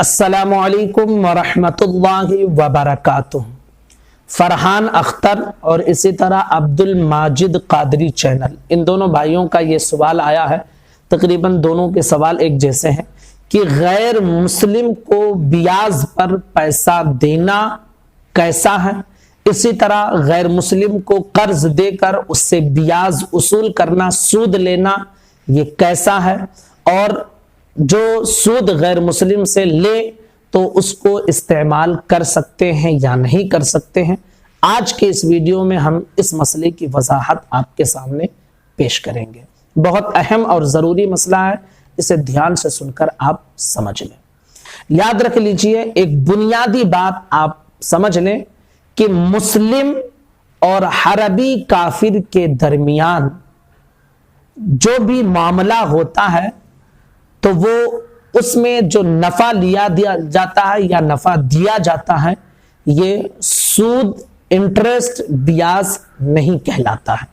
السلام علیکم ورحمۃ اللہ وبرکاتہ۔ فرحان اختر اور اسی طرح عبد الماجد قادری چینل، ان دونوں بھائیوں کا یہ سوال آیا ہے، تقریباً دونوں کے سوال ایک جیسے ہیں کہ غیر مسلم کو بیاض پر پیسہ دینا کیسا ہے، اسی طرح غیر مسلم کو قرض دے کر اس سے بیاض اصول کرنا، سود لینا، یہ کیسا ہے، اور جو سود غیر مسلم سے لے تو اس کو استعمال کر سکتے ہیں یا نہیں کر سکتے ہیں۔ آج کے اس ویڈیو میں ہم اس مسئلے کی وضاحت آپ کے سامنے پیش کریں گے۔ بہت اہم اور ضروری مسئلہ ہے، اسے دھیان سے سن کر آپ سمجھ لیں۔ یاد رکھ لیجئے، ایک بنیادی بات آپ سمجھ لیں کہ مسلم اور حربی کافر کے درمیان جو بھی معاملہ ہوتا ہے تو وہ اس میں جو نفع لیا دیا جاتا ہے یا نفع دیا جاتا ہے، یہ سود، انٹرسٹ، بیاض نہیں کہلاتا ہے،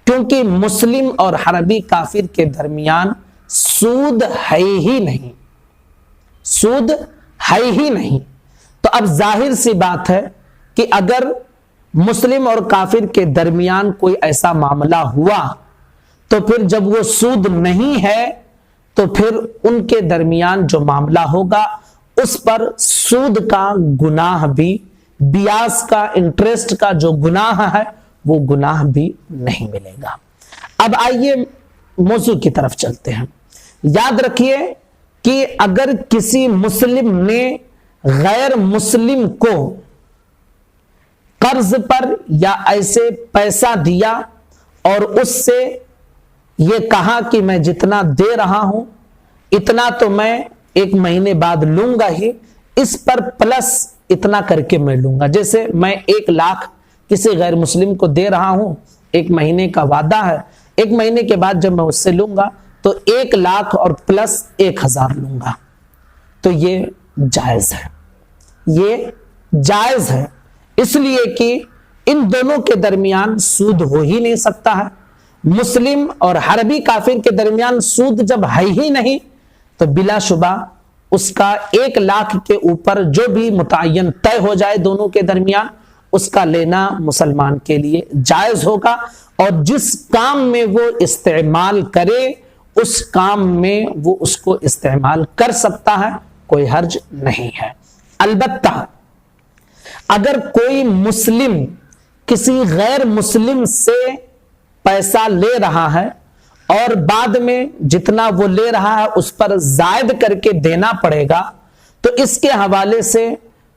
کیونکہ مسلم اور حربی کافر کے درمیان سود ہے ہی نہیں، سود ہے ہی نہیں۔ تو اب ظاہر سی بات ہے کہ اگر مسلم اور کافر کے درمیان کوئی ایسا معاملہ ہوا تو پھر جب وہ سود نہیں ہے تو پھر ان کے درمیان جو معاملہ ہوگا اس پر سود کا گناہ بھی، بیاض کا، انٹرسٹ کا جو گناہ ہے وہ گناہ بھی نہیں ملے گا۔ اب آئیے موضوع کی طرف چلتے ہیں۔ یاد رکھیے کہ اگر کسی مسلم نے غیر مسلم کو قرض پر یا ایسے پیسہ دیا اور اس سے یہ کہا کہ میں جتنا دے رہا ہوں اتنا تو میں ایک مہینے بعد لوں گا ہی، اس پر پلس اتنا کر کے میں لوں گا، جیسے میں 1 لاکھ کسی غیر مسلم کو دے رہا ہوں، 1 مہینے کا وعدہ ہے، 1 مہینے کے بعد جب میں اس سے لوں گا تو 1 لاکھ اور پلس 1000 لوں گا، تو یہ جائز ہے، یہ جائز ہے، اس لیے کہ ان دونوں کے درمیان سود ہو ہی نہیں سکتا ہے۔ مسلم اور حربی کافر کے درمیان سود جب ہے ہی نہیں تو بلا شبہ اس کا 1 لاکھ کے اوپر جو بھی متعین طے ہو جائے دونوں کے درمیان، اس کا لینا مسلمان کے لیے جائز ہوگا، اور جس کام میں وہ استعمال کرے اس کام میں وہ اس کو استعمال کر سکتا ہے، کوئی حرج نہیں ہے۔ البتہ اگر کوئی مسلم کسی غیر مسلم سے پیسہ لے رہا ہے اور بعد میں جتنا وہ لے رہا ہے اس پر زائد کر کے دینا پڑے گا، تو اس کے حوالے سے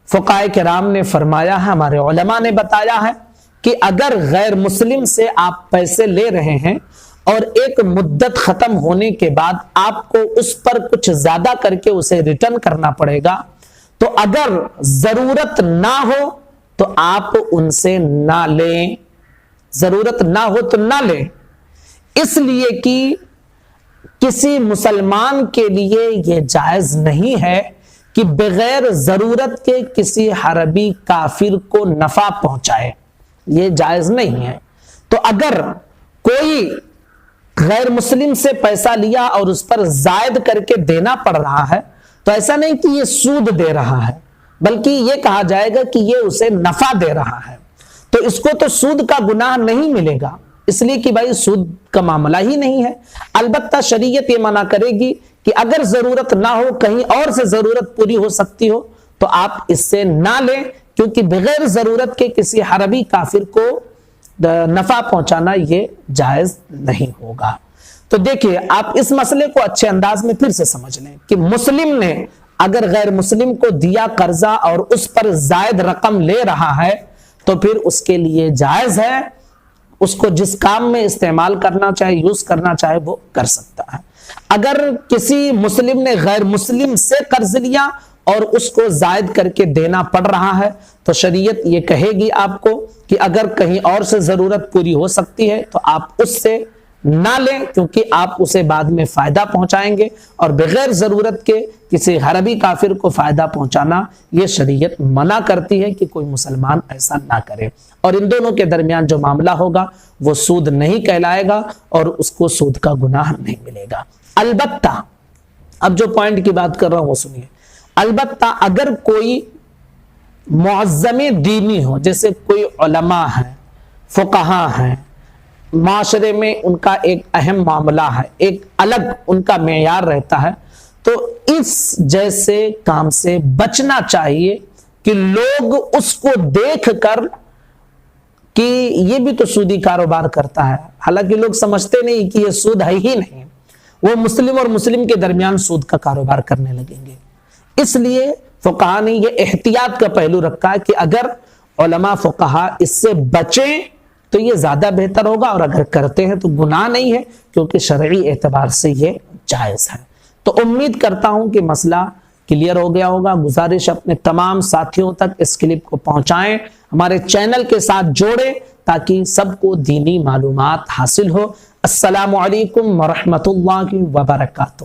فقہاء کرام نے فرمایا ہے، ہمارے علماء نے بتایا ہے کہ اگر غیر مسلم سے آپ پیسے لے رہے ہیں اور ایک مدت ختم ہونے کے بعد آپ کو اس پر کچھ زیادہ کر کے اسے ریٹرن کرنا پڑے گا، تو اگر ضرورت نہ ہو تو آپ ان سے نہ لیں، ضرورت نہ ہو تو نہ لیں، اس لیے کہ کسی مسلمان کے لیے یہ جائز نہیں ہے کہ بغیر ضرورت کے کسی حربی کافر کو نفع پہنچائے، یہ جائز نہیں ہے۔ تو اگر کوئی غیر مسلم سے پیسہ لیا اور اس پر زائد کر کے دینا پڑ رہا ہے تو ایسا نہیں کہ یہ سود دے رہا ہے، بلکہ یہ کہا جائے گا کہ یہ اسے نفع دے رہا ہے، تو اس کو تو سود کا گناہ نہیں ملے گا، اس لیے کہ بھائی سود کا معاملہ ہی نہیں ہے۔ البتہ شریعت یہ منع کرے گی کہ اگر ضرورت نہ ہو، کہیں اور سے ضرورت پوری ہو سکتی ہو، تو آپ اس سے نہ لیں، کیونکہ بغیر ضرورت کے کسی حربی کافر کو نفع پہنچانا یہ جائز نہیں ہوگا۔ تو دیکھیے، آپ اس مسئلے کو اچھے انداز میں پھر سے سمجھ لیں کہ مسلم نے اگر غیر مسلم کو دیا قرضہ اور اس پر زائد رقم لے رہا ہے تو پھر اس کے لیے جائز ہے، اس کو جس کام میں استعمال کرنا چاہے، یوز کرنا چاہے، وہ کر سکتا ہے۔ اگر کسی مسلم نے غیر مسلم سے قرض لیا اور اس کو زائد کر کے دینا پڑ رہا ہے تو شریعت یہ کہے گی آپ کو کہ اگر کہیں اور سے ضرورت پوری ہو سکتی ہے تو آپ اس سے نہ لیں، کیونکہ آپ اسے بعد میں فائدہ پہنچائیں گے، اور بغیر ضرورت کے کسی حربی کافر کو فائدہ پہنچانا یہ شریعت منع کرتی ہے کہ کوئی مسلمان ایسا نہ کرے، اور ان دونوں کے درمیان جو معاملہ ہوگا وہ سود نہیں کہلائے گا اور اس کو سود کا گناہ نہیں ملے گا۔ البتہ اب جو پوائنٹ کی بات کر رہا ہوں وہ سنیے، البتہ اگر کوئی معظم دینی ہو، جیسے کوئی علماء ہیں، فقہا ہیں، معاشرے میں ان کا ایک اہم معاملہ ہے، ایک الگ ان کا معیار رہتا ہے، تو اس جیسے کام سے بچنا چاہیے کہ لوگ اس کو دیکھ کر کہ یہ بھی تو سودی کاروبار کرتا ہے، حالانکہ لوگ سمجھتے نہیں کہ یہ سود ہے ہی نہیں، وہ مسلم اور مسلم کے درمیان سود کا کاروبار کرنے لگیں گے۔ اس لیے فقہا نے یہ احتیاط کا پہلو رکھا ہے کہ اگر علماء فقہا اس سے بچیں تو یہ زیادہ بہتر ہوگا، اور اگر کرتے ہیں تو گناہ نہیں ہے، کیونکہ شرعی اعتبار سے یہ جائز ہے۔ تو امید کرتا ہوں کہ مسئلہ کلیئر ہو گیا ہوگا۔ گزارش اپنے تمام ساتھیوں تک اس کلپ کو پہنچائیں، ہمارے چینل کے ساتھ جوڑیں تاکہ سب کو دینی معلومات حاصل ہو۔ السلام علیکم ورحمۃ اللہ وبرکاتہ۔